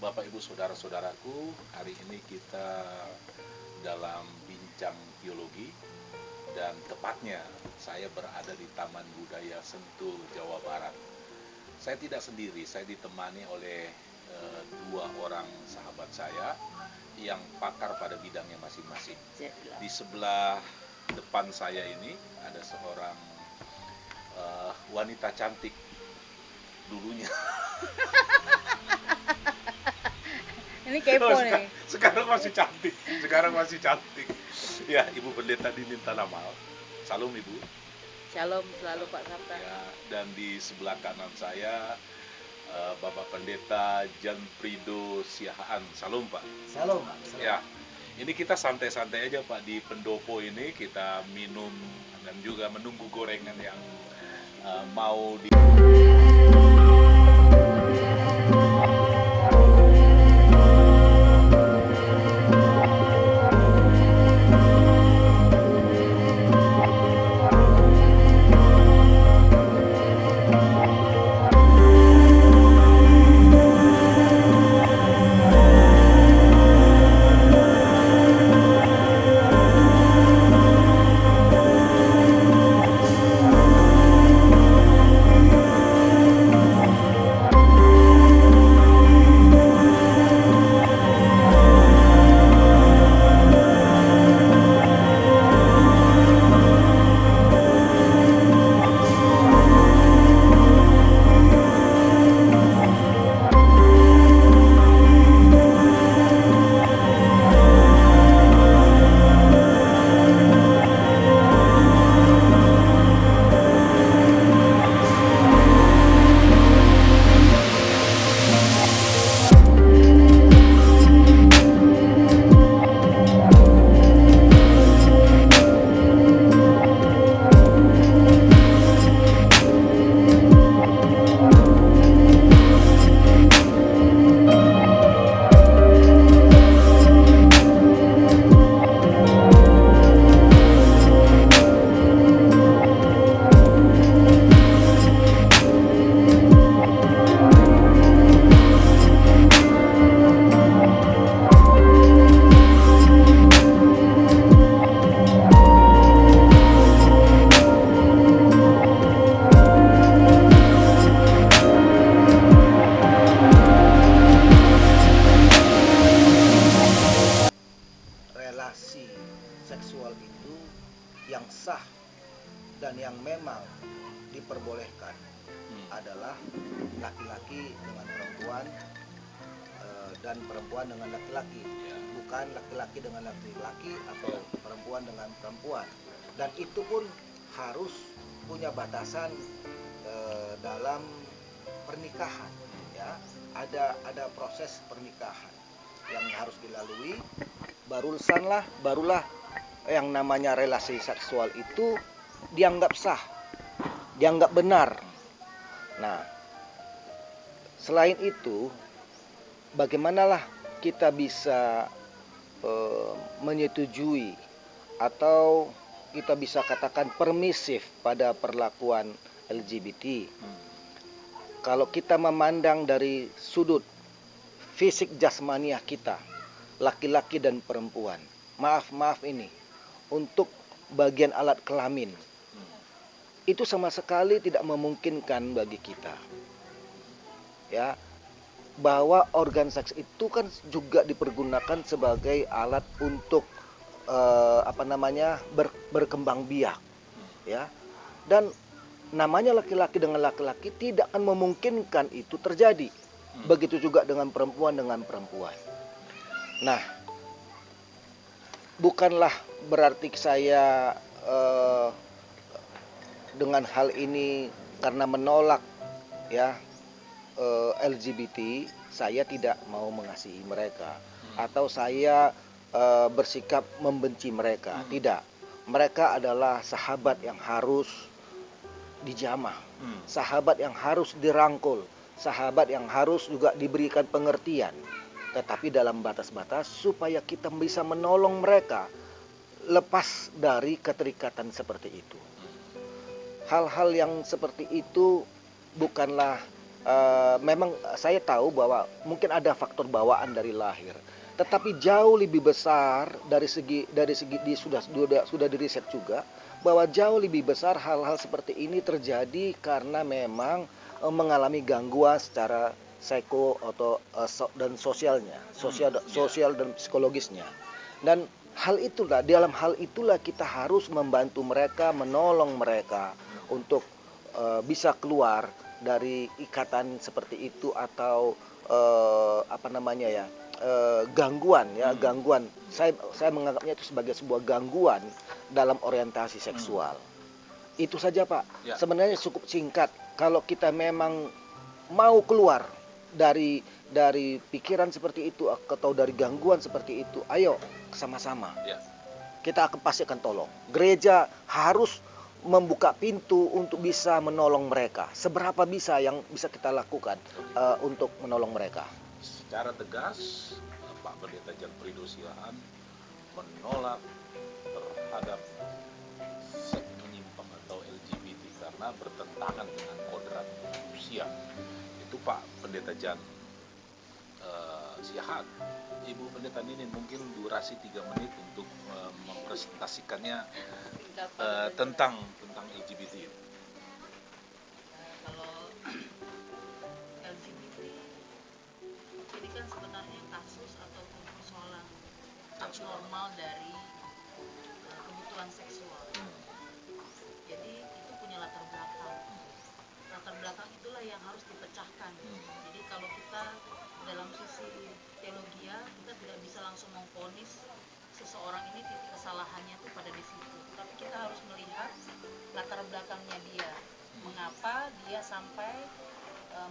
Bapak Ibu saudara-saudaraku, hari ini kita dalam bincang teologi dan tepatnya saya berada di Taman Budaya Sentul, Jawa Barat. Saya tidak sendiri, saya ditemani oleh dua orang sahabat saya yang pakar pada bidangnya masing-masing. Di sebelah depan saya ini ada seorang wanita cantik dulunya. Ini kepo nih. Sekarang masih cantik. Ya, Ibu Pendeta Dinin Tanamal. Salam Ibu. Shalom selalu Pak Kapten. Ya, dan di sebelah kanan saya Bapak Pendeta Jan Prido Siahaan. Salam Pak. Salam. Ya, ini kita santai-santai aja Pak di pendopo ini, kita minum dan juga menunggu gorengan yang mau di relasi seksual itu yang sah dan yang memang diperbolehkan adalah laki-laki dengan perempuan dan perempuan dengan laki-laki, bukan laki-laki dengan laki-laki atau perempuan dengan perempuan. Dan itu pun harus punya batasan dalam pernikahan, ya. Ada proses pernikahan yang harus dilalui, barulah yang namanya relasi seksual itu dianggap sah, dianggap benar. Nah, selain itu, bagaimanalah kita bisa menyetujui atau kita bisa katakan permisif pada perlakuan LGBT? Kalau kita memandang dari sudut fisik jasmaniah kita, laki-laki dan perempuan, maaf ini, untuk bagian alat kelamin, itu sama sekali tidak memungkinkan bagi kita, ya, bahwa organ seks itu kan juga dipergunakan sebagai alat untuk berkembang biak, ya, dan namanya laki-laki dengan laki-laki tidak akan memungkinkan itu terjadi. Begitu juga dengan perempuan. Nah, bukanlah berarti saya dengan hal ini karena menolak, ya, LGBT, saya tidak mau mengasihi mereka atau saya bersikap membenci mereka. Tidak. Mereka adalah sahabat yang harus dijamah, sahabat yang harus dirangkul, sahabat yang harus juga diberikan pengertian, tetapi dalam batas-batas supaya kita bisa menolong mereka lepas dari keterikatan seperti itu. Hal-hal yang seperti itu bukanlah memang saya tahu bahwa mungkin ada faktor bawaan dari lahir, tetapi jauh lebih besar dari segi sudah diriset juga bahwa jauh lebih besar hal-hal seperti ini terjadi karena memang mengalami gangguan secara dan sosial dan psikologisnya. Dan dalam hal itulah kita harus membantu mereka, menolong mereka untuk bisa keluar dari ikatan seperti itu atau gangguan ya, gangguan. Saya menganggapnya itu sebagai sebuah gangguan dalam orientasi seksual. Itu saja, Pak. Ya. Sebenarnya cukup singkat. Kalau kita memang mau keluar dari pikiran seperti itu atau dari gangguan seperti itu, ayo sama-sama. Ya. Kita pasti akan tolong. Gereja harus membuka pintu untuk bisa menolong mereka. Seberapa bisa yang bisa kita lakukan untuk menolong mereka? Secara tegas, Pak Pendeta Jan Prido Silahan menolak terhadap seks menyimpang atau LGBT karena bertentangan dengan kodrat manusia. Itu Pak Pendeta Jan Silahan. Ibu Pendeta Ninin mungkin durasi 3 menit untuk mempresentasikannya tentang LGBT. Kalau LGBT ini kan sebenarnya kasus ataupun persoalan abnormal dari kebutuhan seksual. Jadi itu punya latar belakang. Latar belakang itulah yang harus dipecahkan. Jadi kalau kita dalam sisi teologi kita tidak bisa langsung memvonis seseorang ini titik kesalahannya itu pada di situ. Tapi kita harus melihat latar belakangnya dia, mengapa dia sampai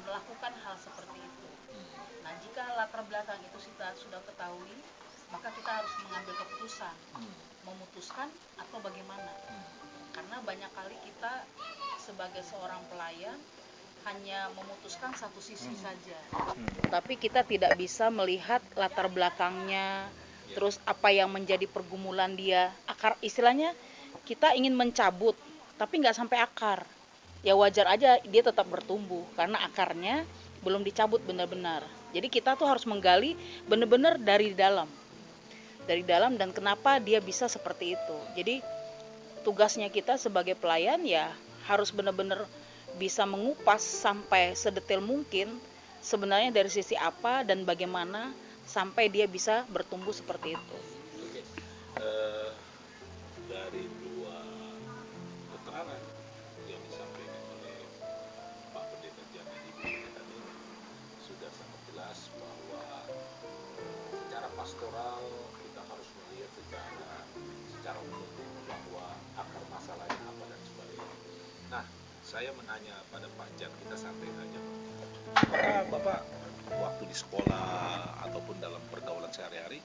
melakukan hal seperti itu. Nah, jika latar belakang itu kita sudah ketahui, maka kita harus mengambil keputusan, memutuskan atau bagaimana. Karena banyak kali kita sebagai seorang pelayan hanya memutuskan satu sisi saja, tapi kita tidak bisa melihat latar belakangnya, terus apa yang menjadi pergumulan dia, akar istilahnya kita ingin mencabut, tapi nggak sampai akar, ya wajar aja dia tetap bertumbuh karena akarnya belum dicabut benar-benar. Jadi kita tuh harus menggali benar-benar dari dalam dan kenapa dia bisa seperti itu. Jadi tugasnya kita sebagai pelayan ya harus benar-benar bisa mengupas sampai sedetail mungkin sebenarnya dari sisi apa dan bagaimana sampai dia bisa bertumbuh seperti itu. Oke. Dari dua keterangan yang disampaikan oleh Pak Pendeta Jan dan Ibu Pendeta Nini sudah sangat jelas bahwa secara pastoral kita harus melihat secara umum bahwa akar masalahnya apa dan sebagainya. Nah, saya menanya pada Pak Jan, kita santai saja. Apakah Bapak waktu di sekolah ataupun dalam pergaulan sehari-hari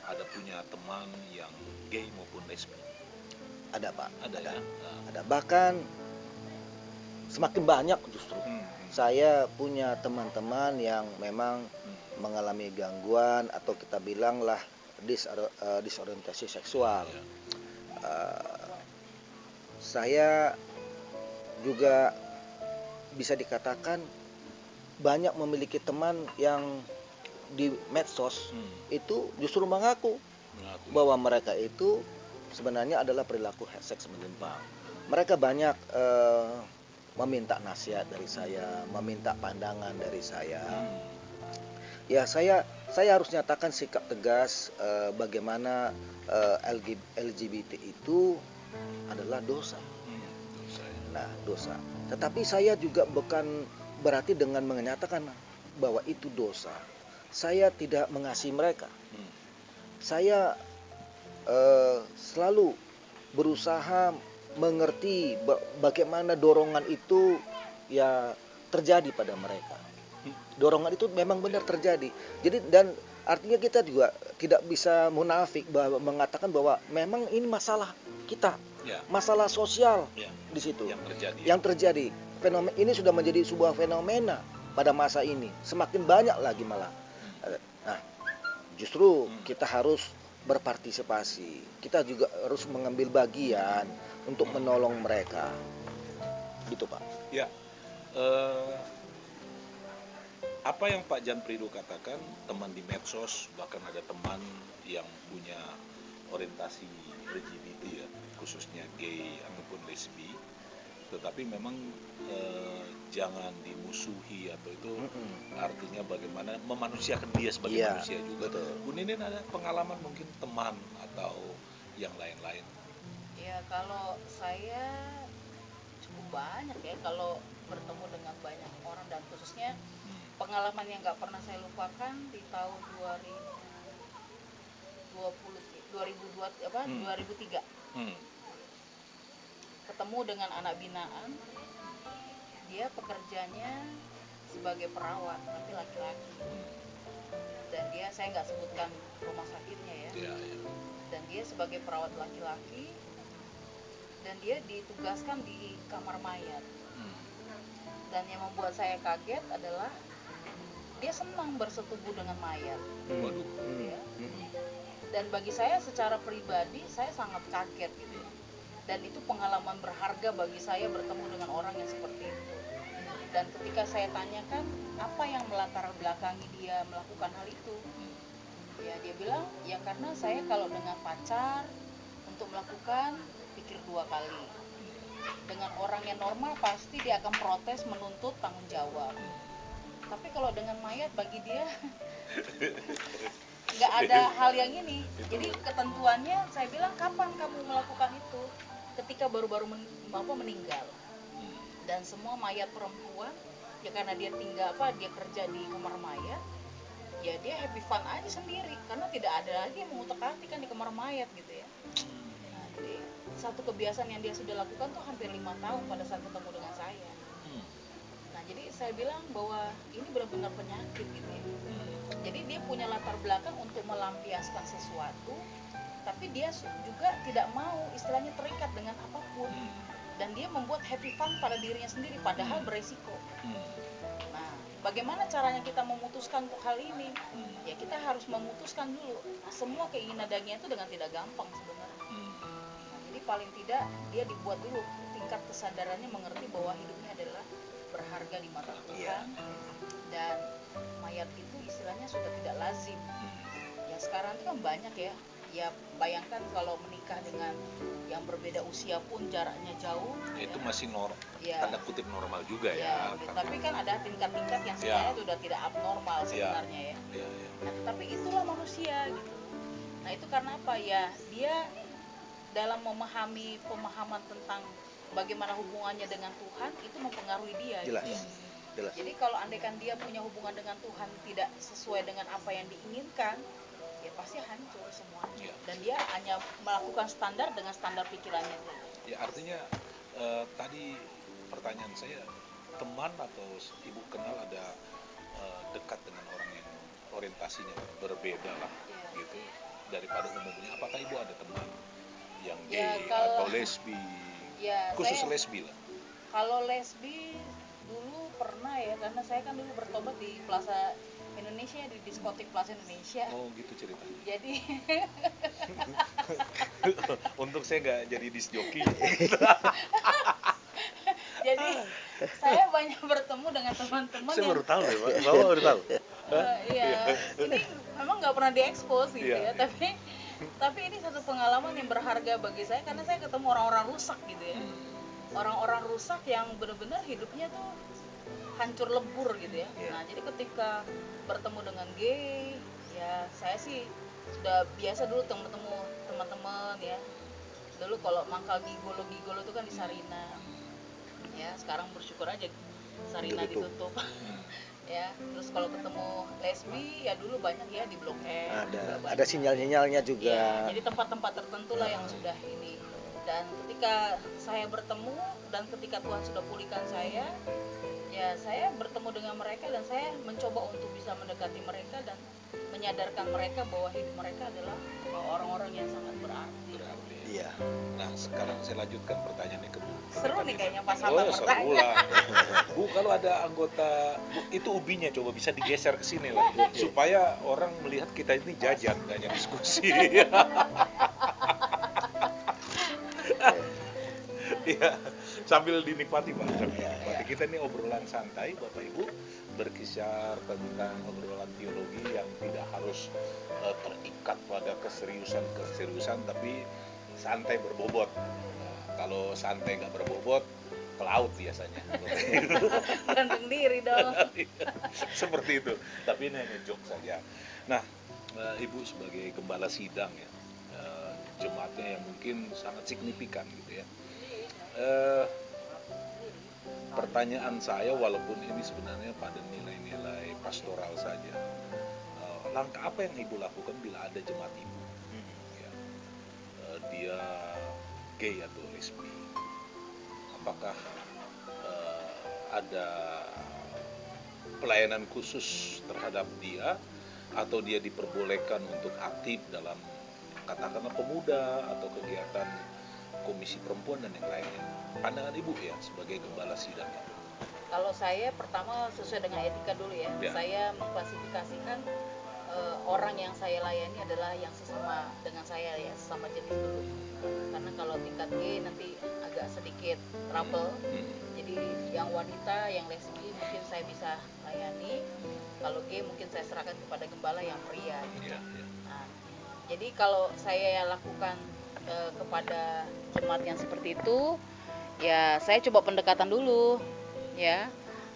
ada punya teman yang gay maupun lesbi? Ada, Pak. Ada ya? Ada. Bahkan semakin banyak justru. Saya punya teman-teman yang memang mengalami gangguan atau kita bilanglah disorientasi seksual. Saya juga bisa dikatakan banyak memiliki teman yang di medsos itu justru mengaku bahwa mereka itu sebenarnya adalah perilaku seks menyimpang. Mereka banyak meminta nasihat dari saya, meminta pandangan dari saya. Ya saya harus nyatakan sikap tegas bagaimana LGBT itu adalah dosa. Nah, dosa. Tetapi saya juga bukan berarti dengan menyatakan bahwa itu dosa saya tidak mengasihi mereka. Saya selalu berusaha mengerti bagaimana dorongan itu ya terjadi pada mereka. Dorongan itu memang benar terjadi. Jadi dan artinya kita juga tidak bisa munafik bahwa mengatakan bahwa memang ini masalah kita, masalah sosial di situ yang terjadi. Fenomena ini sudah menjadi sebuah fenomena pada masa ini, semakin banyak lagi malah. Nah, justru kita harus berpartisipasi. Kita juga harus mengambil bagian untuk menolong mereka. Gitu, Pak. Ya. apa yang Pak Jan Prido katakan, teman di medsos, bahkan ada teman yang punya orientasi LGBT ya, khususnya gay ataupun lesbi, tetapi memang jangan dimusuhi atau itu artinya bagaimana memanusiakan dia sebagai Iya, manusia juga. betul. Bu Ninin ada pengalaman mungkin teman atau yang lain-lain? Ya kalau saya cukup banyak ya kalau bertemu dengan banyak orang, dan khususnya pengalaman yang nggak pernah saya lupakan di tahun 2003 ketemu dengan anak binaan. Dia pekerjaannya sebagai perawat tapi laki-laki, dan dia, saya nggak sebutkan rumah sakitnya ya, Ya. dan dia sebagai perawat laki-laki dan dia ditugaskan di kamar mayat. Dan yang membuat saya kaget adalah dia senang bersetubuh dengan mayat. Waduh. Ya. Dan bagi saya secara pribadi saya sangat kaget gitu. Dan itu pengalaman berharga bagi saya bertemu dengan orang yang seperti itu. Dan ketika saya tanyakan apa yang melatar belakangi dia melakukan hal itu, ya dia bilang ya karena saya kalau dengan pacar untuk melakukan pikir 2 kali. Dengan orang yang normal pasti dia akan protes, menuntut tanggung jawab. Tapi kalau dengan mayat bagi dia nggak ada hal yang ini. Jadi ketentuannya saya bilang kapan kamu melakukan itu? Ketika baru-baru meninggal. Dan semua mayat perempuan ya karena dia dia kerja di kamar mayat, ya dia happy fun aja sendiri karena tidak ada lagi yang mengutak-atik kan di kamar mayat gitu ya. Nah, jadi satu kebiasaan yang dia sudah lakukan tuh hampir 5 tahun pada saat ketemu dengan saya. Nah jadi saya bilang bahwa ini benar-benar penyakit gitu ya. Jadi dia punya latar belakang untuk melampiaskan sesuatu, tapi dia juga tidak mau istilahnya terikat dengan apapun. Dan dia membuat happy fun pada dirinya sendiri padahal beresiko. Nah, bagaimana caranya kita memutuskan untuk hal ini? Ya kita harus memutuskan dulu. Semua keinginan dagingnya itu dengan tidak gampang sebenarnya. Nah, jadi paling tidak dia dibuat dulu tingkat kesadarannya mengerti bahwa hidupnya adalah berharga di mata Tuhan. Dan mayat itu istilahnya sudah tidak lazim. Ya sekarang itu kan banyak ya. Ya bayangkan kalau menikah dengan yang berbeda usia pun jaraknya jauh. Ya, itu ya. masih Ya. tanda kutip normal juga Ya, ya. tapi kan ada tingkat-tingkat yang sebenarnya sudah tidak abnormal sebenarnya ya. Ya. Nah, tapi itulah manusia gitu. Nah itu karena apa ya? Dia dalam memahami pemahaman tentang bagaimana hubungannya dengan Tuhan itu mempengaruhi dia. Jelas. Gitu ya. Jelas. Jadi kalau andaikan dia punya hubungan dengan Tuhan tidak sesuai dengan apa yang diinginkan, ya pasti hancur semuanya. Ya. Dan dia hanya melakukan standar dengan standar pikirannya saja. Ya artinya tadi pertanyaan saya, teman atau ibu kenal ada dekat dengan orang yang orientasinya berbeda lah, gitu daripada umumnya. Apakah ibu ada teman yang gay Ya, kalau- atau lesbi? Ya, Khusus saya- lesbi lah. Kalau lesbi dulu pernah ya, karena saya kan dulu bertobat di Plaza Indonesia, di diskotik Plaza Indonesia. Oh gitu ceritanya. Jadi Untung saya nggak jadi disc jockey. jadi saya banyak bertemu dengan teman-teman Saya yang baru tahu ya, Pak. Bapak baru tahu. iya, ini memang nggak pernah diekspos gitu Iya, ya, iya. tapi ini satu pengalaman yang berharga bagi saya karena saya ketemu orang-orang rusak gitu ya. Orang-orang rusak yang benar-benar hidupnya tuh hancur lebur gitu ya. Iya. Nah, jadi ketika bertemu dengan gay, ya saya sih sudah biasa dulu ketemu teman-teman ya. Dulu kalau mangkal gigolo itu kan di Sarina. Ya, sekarang bersyukur aja Sarina ditutup. Ya, terus kalau ketemu lesbi ya dulu banyak ya di Blok M. Ada sinyal-sinyalnya juga. Ya, jadi tempat-tempat tertentu lah yang sudah ini. Dan ketika saya bertemu dan ketika Tuhan sudah pulihkan saya, ya saya bertemu dengan mereka dan saya mencoba untuk bisa mendekati mereka dan menyadarkan mereka bahwa hidup mereka adalah orang-orang yang sangat berarti. Iya. Nah sekarang saya lanjutkan pertanyaannya ke Bu. Seru nih kayaknya pas Oh Abang seru bertanya. lah. Bu kalau ada anggota, Bu, itu ubinya coba bisa digeser ke sini lah, supaya orang melihat kita ini jajan, gak hanya diskusi. Iya. Sambil dinikmati Pak, sambil Ya, dinikmati. ya. Kita ini obrolan santai Bapak Ibu, berkisar tentang obrolan teologi yang tidak harus terikat pada keseriusan, tapi santai berbobot. Nah, kalau santai nggak berbobot, ke laut biasanya. Gantung diri dong. Seperti itu. Tapi ini hanya joke saja. Nah, Ibu sebagai gembala sidang ya, jemaatnya yang mungkin sangat signifikan gitu ya. Pertanyaan saya, walaupun ini sebenarnya pada nilai-nilai pastoral saja, langkah apa yang Ibu lakukan bila ada jemaat Ibu ya, dia gay atau lesbi? Apakah ada pelayanan khusus terhadap dia, atau dia diperbolehkan untuk aktif dalam katakanlah pemuda atau kegiatan komisi perempuan dan yang lainnya? Pandangan Ibu ya sebagai gembala sidang. Kalau saya pertama sesuai dengan etika dulu ya. Ya. Saya mengklasifikasikan orang yang saya layani adalah yang sesama dengan saya ya, sesama jenis dulu. Karena kalau tingkat G nanti agak sedikit trouble. Jadi yang wanita, yang lesbi mungkin saya bisa layani. Kalau G mungkin saya serahkan kepada gembala yang pria. Gitu. Ya, ya. Nah, jadi kalau saya lakukan kepada jemaat yang seperti itu, ya saya coba pendekatan dulu, ya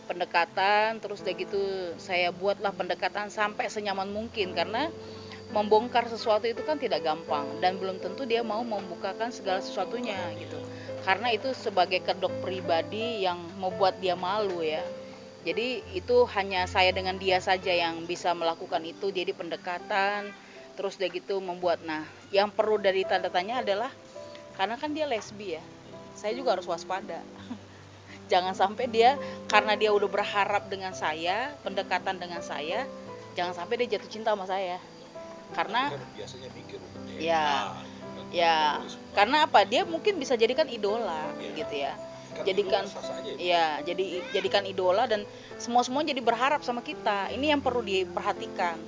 pendekatan, terus udah gitu saya buatlah pendekatan sampai senyaman mungkin, karena membongkar sesuatu itu kan tidak gampang dan belum tentu dia mau membukakan segala sesuatunya gitu, karena itu sebagai kedok pribadi yang membuat dia malu ya. Jadi itu hanya saya dengan dia saja yang bisa melakukan itu, jadi pendekatan, terus udah gitu membuat. Nah, yang perlu dari tanda tanya adalah karena kan dia lesbi ya, saya juga harus waspada. Jangan sampai dia, karena dia udah berharap dengan saya, pendekatan dengan saya, jangan sampai dia jatuh cinta sama saya. Karena biasanya mikir ya, ya, karena apa? Dia mungkin bisa jadikan idola, gitu ya. Jadikan, ya, jadikan idola dan semua jadi berharap sama kita. Ini yang perlu diperhatikan.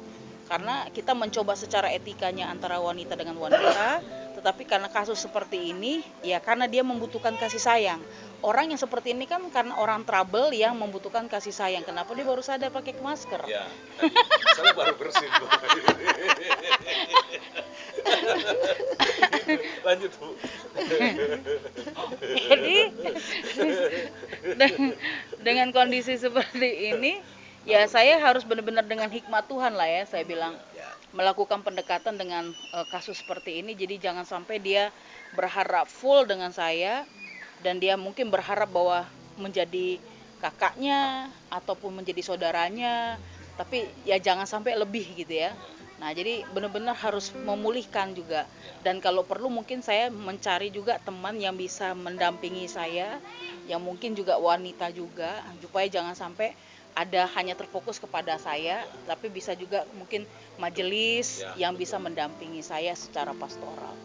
Karena kita mencoba secara etikanya antara wanita dengan wanita, tetapi karena kasus seperti ini, ya karena dia membutuhkan kasih sayang. Orang yang seperti ini kan karena orang trouble yang membutuhkan kasih sayang. Kenapa dia baru sadar pakai masker? Ya, saya baru bersin. Lanjut Bu. Jadi dengan kondisi seperti ini, ya saya harus benar-benar dengan hikmat Tuhan lah ya, saya bilang melakukan pendekatan dengan kasus seperti ini. Jadi jangan sampai dia berharap full dengan saya dan dia mungkin berharap bahwa menjadi kakaknya ataupun menjadi saudaranya, tapi ya jangan sampai lebih gitu ya. Nah, jadi benar-benar harus memulihkan juga. Dan kalau perlu mungkin saya mencari juga teman yang bisa mendampingi saya, yang mungkin juga wanita juga, supaya jangan sampai ada hanya terfokus kepada saya, tapi bisa juga mungkin majelis yang bisa mendampingi saya secara pastoral.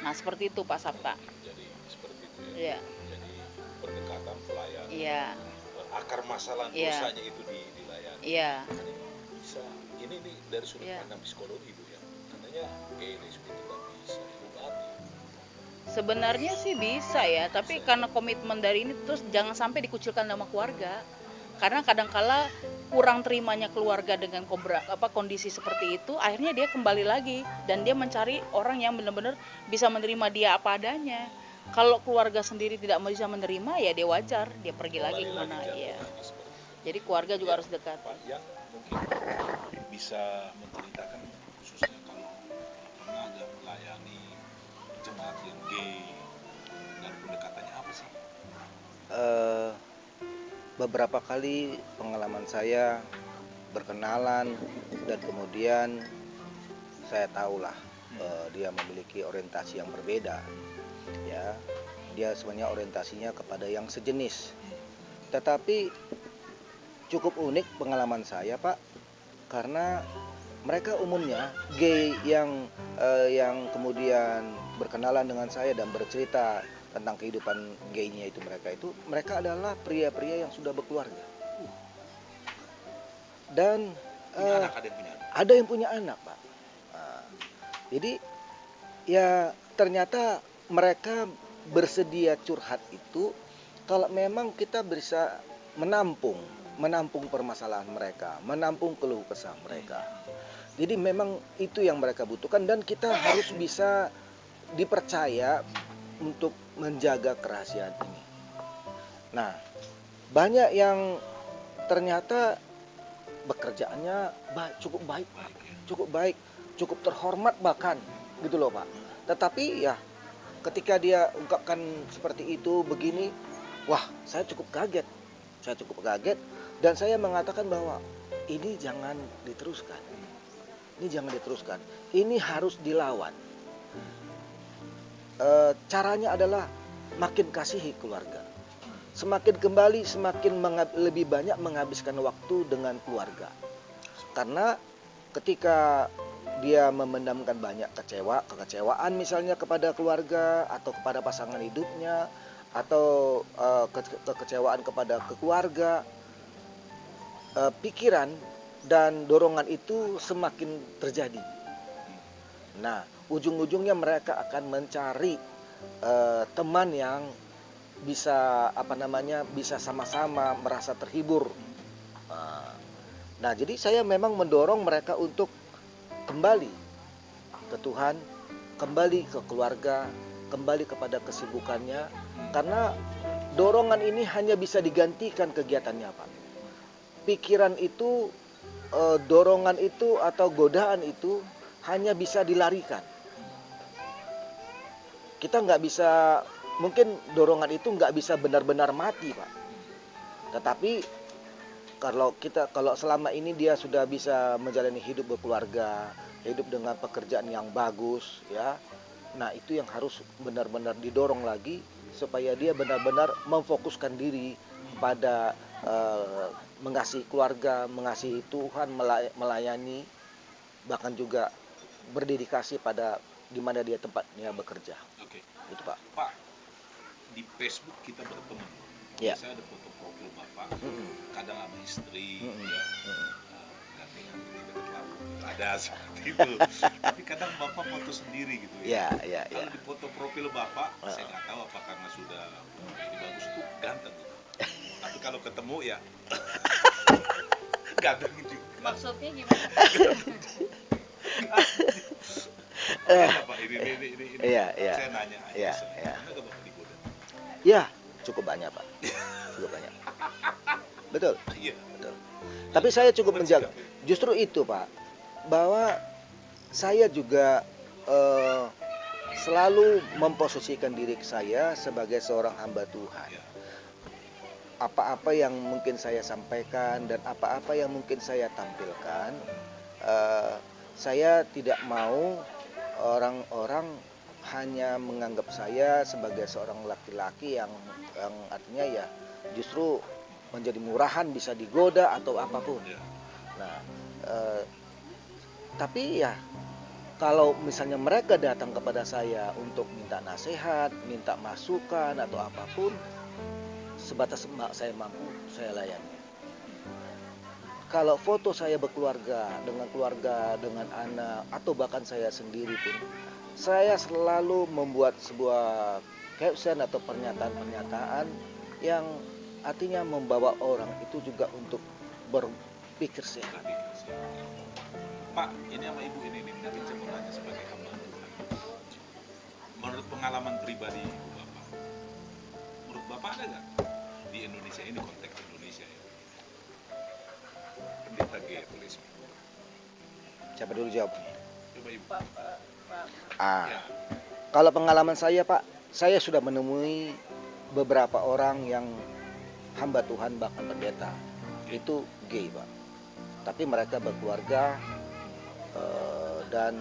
Nah, seperti itu Pak Sabta. Jadi seperti itu ya. Iya. Jadi pendekatan pelayanan. Iya. Akar masalah dosanya itu dilayani. Iya. Bisa. Ini dari sudut pandang psikologi Bu ya. Katanya gay lesbi itu nggak bisa diobati. Sebenarnya sih bisa ya, tapi karena komitmen dari ini terus jangan sampai dikucilkan nama keluarga. Karena kadangkala kurang terimanya keluarga dengan kondisi seperti itu, akhirnya dia kembali lagi dan dia mencari orang yang benar-benar bisa menerima dia apa adanya. Kalau keluarga sendiri tidak bisa menerima, ya dia wajar, dia pergi lagi kemana ya. Jadi keluarga juga harus dekat. Pak yang mungkin bisa menceritakan khususnya kalau pernah ada melayani jemaat yang gay dan pendekatannya apa sih? Beberapa kali pengalaman saya berkenalan dan kemudian saya tahulah dia memiliki orientasi yang berbeda, ya dia sebenarnya orientasinya kepada yang sejenis, tetapi cukup unik pengalaman saya Pak, karena mereka umumnya gay yang kemudian berkenalan dengan saya dan bercerita tentang kehidupan gaynya itu, mereka adalah pria-pria yang sudah berkeluarga dan ada yang punya anak Pak. Jadi ya ternyata mereka bersedia curhat itu kalau memang kita bisa menampung permasalahan mereka, menampung keluh kesah mereka. Jadi memang itu yang mereka butuhkan, dan kita harus bisa dipercaya untuk menjaga kerahasiaan ini. Nah, banyak yang ternyata bekerjaannya cukup baik, cukup terhormat bahkan, gitu loh Pak. Tetapi ya ketika dia ungkapkan seperti itu begini, wah saya cukup kaget, dan saya mengatakan bahwa ini jangan diteruskan. Ini harus dilawan. Caranya adalah makin kasihi keluarga. Semakin kembali, semakin lebih banyak menghabiskan waktu dengan keluarga. Karena ketika dia memendamkan banyak kekecewaan misalnya kepada keluarga atau kepada pasangan hidupnya, atau kekecewaan kepada keluarga, pikiran dan dorongan itu semakin terjadi. Nah, ujung-ujungnya mereka akan mencari teman yang bisa bisa sama-sama merasa terhibur. Nah, jadi saya memang mendorong mereka untuk kembali ke Tuhan, kembali ke keluarga, kembali kepada kesibukannya, karena dorongan ini hanya bisa digantikan kegiatannya, Pak. Pikiran itu, dorongan itu atau godaan itu hanya bisa dilarikan. Kita nggak bisa, mungkin dorongan itu nggak bisa benar-benar mati, Pak. Tetapi kalau selama ini dia sudah bisa menjalani hidup berkeluarga, hidup dengan pekerjaan yang bagus, ya. Nah, itu yang harus benar-benar didorong lagi supaya dia benar-benar memfokuskan diri pada mengasihi keluarga, mengasihi Tuhan, melayani, bahkan juga berdedikasi pada di mana dia tempatnya bekerja. Oke. Itu Pak. Pak, di Facebook kita berteman. Ya. Saya ada foto profil Bapak, kadang sama istri, ganti-ganti dekat lampu. Ada seperti itu. Tapi kadang Bapak foto sendiri gitu ya. Ya. Kalau di foto profil Bapak, saya nggak tahu apa karena sudah ini bagus tuh ganteng gitu. Tapi kalau ketemu ya ganteng juga. Maksudnya gimana? Apa ini Iya. saya nanya aja. Iya. Karena Bapak digoda. Ya, cukup banyak, Pak. Cukup banyak. Betul. Iya. Betul. Tapi saya cukup menjaga. Justru itu, Pak, bahwa saya juga selalu memposisikan diri saya sebagai seorang hamba Tuhan. Iya. Apa-apa yang mungkin saya sampaikan dan apa-apa yang mungkin saya tampilkan, saya tidak mau orang-orang hanya menganggap saya sebagai seorang laki-laki yang artinya ya justru menjadi murahan, bisa digoda atau apapun. Iya. Nah, tapi ya kalau misalnya mereka datang kepada saya untuk minta nasihat, minta masukan atau apapun, sebatas saya mampu, saya layani. Kalau foto saya berkeluarga, dengan anak, atau bahkan saya sendiri pun, saya selalu membuat sebuah caption atau pernyataan-pernyataan yang artinya membawa orang itu juga untuk berpikir sehat. Pak, ini sama Ibu ini mungkin saya mau nanya sebagai hamba Tuhan. Menurut pengalaman pribadi Ibu Bapak, menurut Bapak ada nggak di Indonesia ini, konteks Indonesia ya, pendeta gay tulisme? Siapa dulu jawabnya? Coba Ibu. Ya. Kalau pengalaman saya, Pak, saya sudah menemui beberapa orang yang hamba Tuhan bahkan pendeta itu gay, Pak. Tapi mereka berkeluarga dan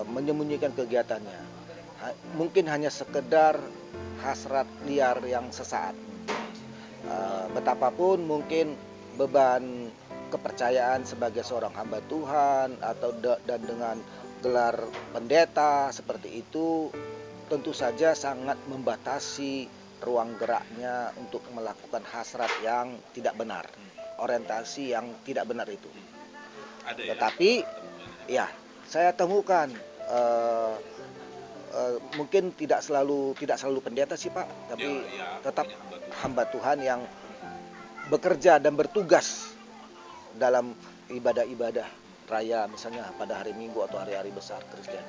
menyembunyikan kegiatannya. Mungkin hanya sekedar hasrat liar yang sesaat. Betapapun mungkin beban kepercayaan sebagai seorang hamba Tuhan atau dan dengan gelar pendeta seperti itu tentu saja sangat membatasi ruang geraknya untuk melakukan hasrat yang tidak benar, orientasi yang tidak benar itu. Ada ya? Tetapi ya saya temukan mungkin tidak selalu pendeta sih Pak, tapi tetap hamba Tuhan yang bekerja dan bertugas dalam ibadah-ibadah raya, misalnya pada hari Minggu atau hari-hari besar Kristen.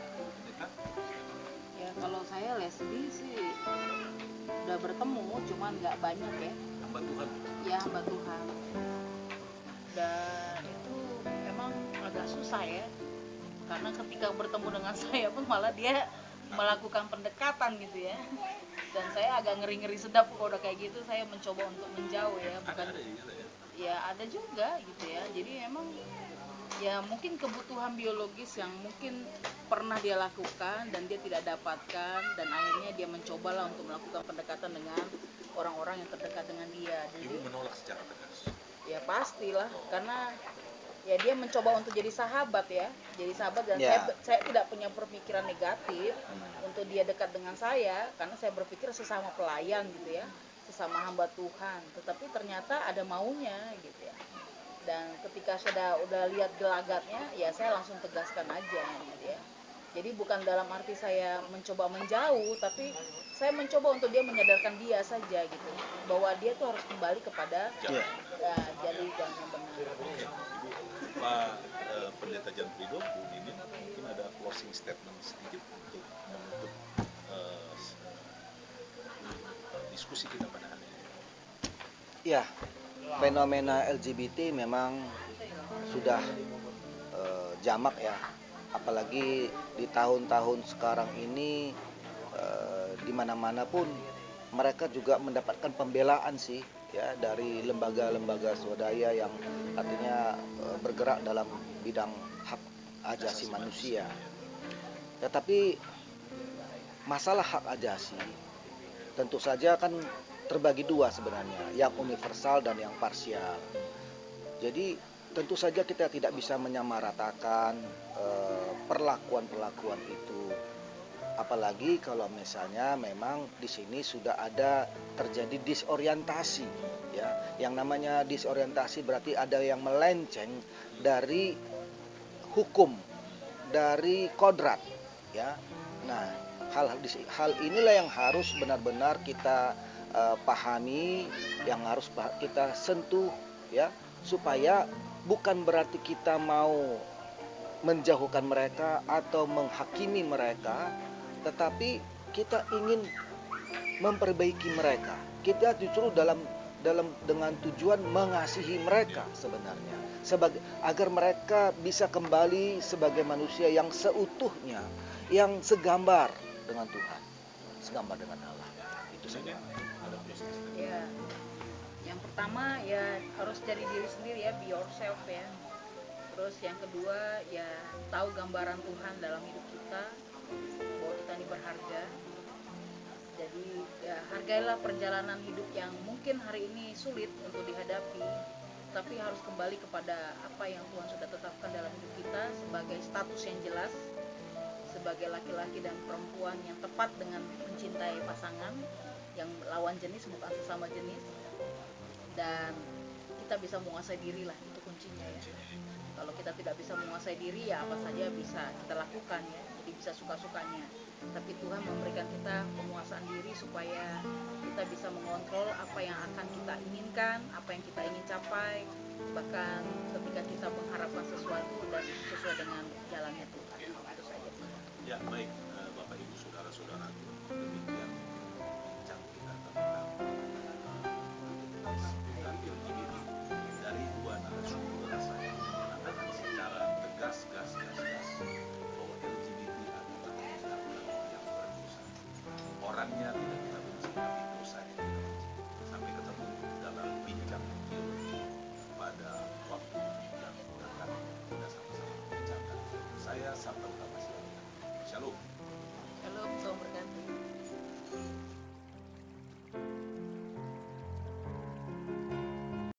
Ya kalau saya Leslie sih udah bertemu, cuman nggak banyak ya. Hamba Tuhan. Ya hamba Tuhan. Dan itu emang agak susah ya, karena ketika bertemu dengan saya pun malah dia melakukan pendekatan gitu ya. Dan saya agak ngeri-ngeri sedap kalau udah kayak gitu. Saya mencoba untuk menjauh ya, bukan ya ada juga gitu ya. Jadi emang ya mungkin kebutuhan biologis yang mungkin pernah dia lakukan dan dia tidak dapatkan, dan akhirnya dia mencobalah untuk melakukan pendekatan dengan orang-orang yang terdekat dengan dia. Jadi, Ibu menolak secara tegas. ya pastilah, karena ya dia mencoba untuk jadi sahabat ya, dan Ya. saya tidak punya pemikiran negatif untuk dia dekat dengan saya, karena saya berpikir sesama pelayan gitu ya, sesama hamba Tuhan. Tetapi ternyata ada maunya gitu ya. Dan ketika saya udah lihat gelagatnya, ya saya langsung tegaskan aja gitu ya. Jadi bukan dalam arti saya mencoba menjauh, tapi saya mencoba untuk dia menyadarkan dia saja gitu, bahwa dia tuh harus kembali kepada Iya. jadi yang benar. Pak Pendeta Jan Prido, Bu Ninin, mungkin ada closing statement sedikit untuk menutup diskusi kita pada hari ini. Ya, fenomena LGBT memang sudah jamak ya, apalagi di tahun-tahun sekarang ini, di mana-mana pun mereka juga mendapatkan pembelaan sih ya dari lembaga-lembaga swadaya yang artinya bergerak dalam bidang hak asasi manusia. Tetapi masalah hak asasi tentu saja kan terbagi dua sebenarnya, yang universal dan yang parsial. Jadi tentu saja kita tidak bisa menyamaratakan perlakuan-perlakuan itu. Apalagi kalau misalnya memang di sini sudah ada terjadi disorientasi ya. Yang namanya disorientasi berarti ada yang melenceng dari hukum, dari kodrat ya. Nah, hal inilah yang harus benar-benar kita pahami, yang harus kita sentuh ya, supaya bukan berarti kita mau menjauhkan mereka atau menghakimi mereka, tetapi kita ingin memperbaiki mereka. Kita justru dengan tujuan mengasihi mereka sebenarnya, agar mereka bisa kembali sebagai manusia yang seutuhnya, yang segambar dengan Tuhan, segambar dengan Allah. Itu saja. Ya, yang pertama ya harus jadi diri sendiri ya, be yourself ya. Terus yang kedua ya tahu gambaran Tuhan dalam hidup kita, bahwa kita ini berharga. Jadi ya hargailah perjalanan hidup yang mungkin hari ini sulit untuk dihadapi, tapi harus kembali kepada apa yang Tuhan sudah tetapkan dalam hidup kita sebagai status yang jelas, sebagai laki-laki dan perempuan yang tepat dengan mencintai pasangan yang lawan jenis bukan sesama jenis, dan kita bisa menguasai diri lah, itu kuncinya ya. Kalau kita tidak bisa menguasai diri ya apa saja bisa kita lakukan ya, jadi bisa suka-sukanya. Tapi Tuhan memberikan kita penguasaan diri supaya kita bisa mengontrol apa yang akan kita inginkan, apa yang kita ingin capai, bahkan ketika kita mengharapkan sesuatu dan sesuai dengan jalannya Tuhan. Itu saja sih. Ya baik, Bapak Ibu Saudara-saudara, demikian bincang kita tentang LGBT dari dua narasumber saya mengatakan secara tegas bahwa LGBT adalah yang berdosa. Orangnya tidak kita benci, tapi dosanya kita benci. Sampai ketemu dalam bincang teologi pada waktu yang akan kita sama-sama bincangkan. Saya Sabta Utama Shalom.